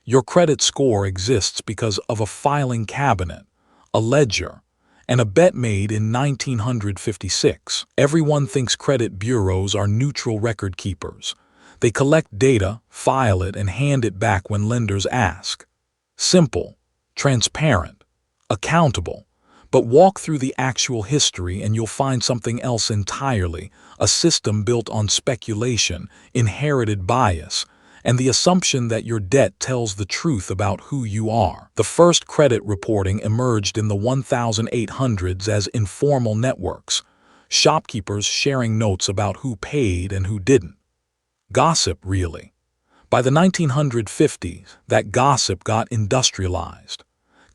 Your credit score exists because of a filing cabinet, a ledger, and a bet made in 1956. Everyone thinks credit bureaus are neutral record keepers. They collect data, file it, and hand it back when lenders ask. Simple, transparent, accountable. But walk through the actual history and you'll find something else entirely, a system built on speculation, inherited bias, and the assumption that your debt tells the truth about who you are. The first credit reporting emerged in the 1800s as informal networks, shopkeepers sharing notes about who paid and who didn't. Gossip, really. By the 1950s, that gossip got industrialized.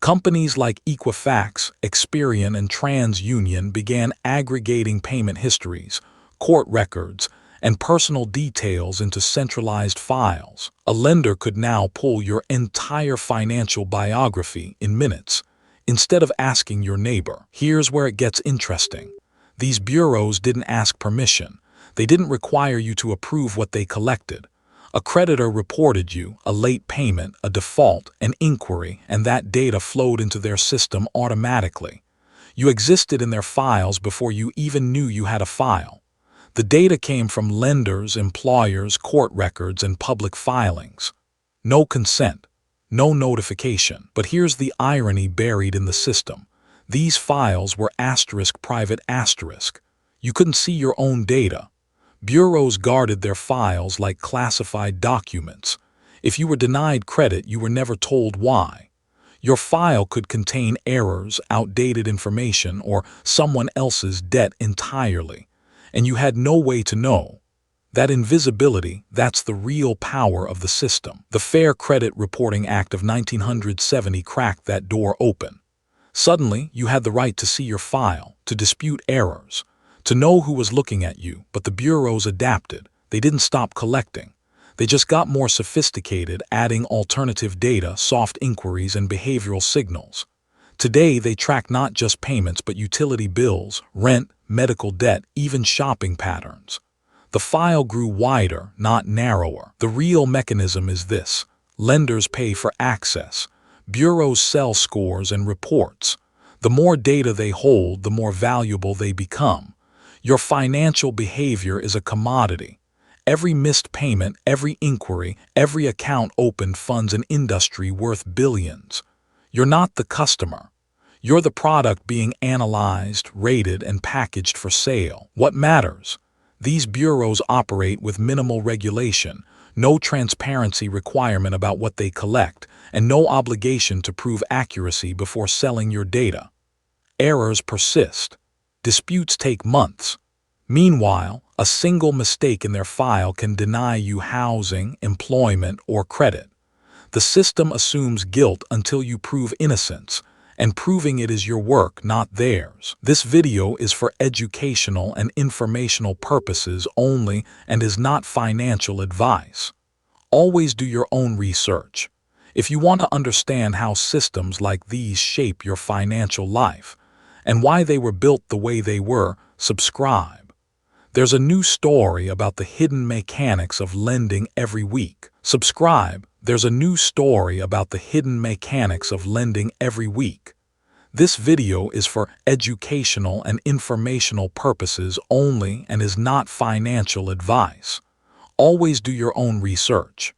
Companies like Equifax, Experian, and TransUnion began aggregating payment histories, court records, and personal details into centralized files. A lender could now pull your entire financial biography in minutes, instead of asking your neighbor. Here's where it gets interesting. These bureaus didn't ask permission. They didn't require you to approve what they collected. A creditor reported you, a late payment, a default, an inquiry, and that data flowed into their system automatically. You existed in their files before you even knew you had a file. The data came from lenders, employers, court records, and public filings. No consent, no notification. But here's the irony buried in the system. These files were private. You couldn't see your own data. Bureaus guarded their files like classified documents. If you were denied credit, you were never told why. Your file could contain errors, outdated information, or someone else's debt entirely, and you had no way to know. That invisibility, that's the real power of the system. The Fair Credit Reporting Act of 1970 cracked that door open. Suddenly, you had the right to see your file, to dispute errors, to know who was looking at you. But the bureaus adapted. They didn't stop collecting. They just got more sophisticated, adding alternative data, soft inquiries, and behavioral signals. Today, they track not just payments but utility bills, rent, medical debt, even shopping patterns. The file grew wider, not narrower. The real mechanism is this. Lenders pay for access. Bureaus sell scores and reports. The more data they hold, the more valuable they become. Your financial behavior is a commodity. Every missed payment, every inquiry, every account opened funds an industry worth billions. You're not the customer. You're the product being analyzed, rated, and packaged for sale. What matters? These bureaus operate with minimal regulation, no transparency requirement about what they collect, and no obligation to prove accuracy before selling your data. Errors persist. Disputes take months. Meanwhile, a single mistake in their file can deny you housing, employment, or credit. The system assumes guilt until you prove innocence, and proving it is your work, not theirs. This video is for educational and informational purposes only and is not financial advice. Always do your own research. If you want to understand how systems like these shape your financial life, and why they were built the way they were, subscribe. There's a new story about the hidden mechanics of lending every week. Subscribe. There's a new story about the hidden mechanics of lending every week. This video is for educational and informational purposes only and is not financial advice. Always do your own research.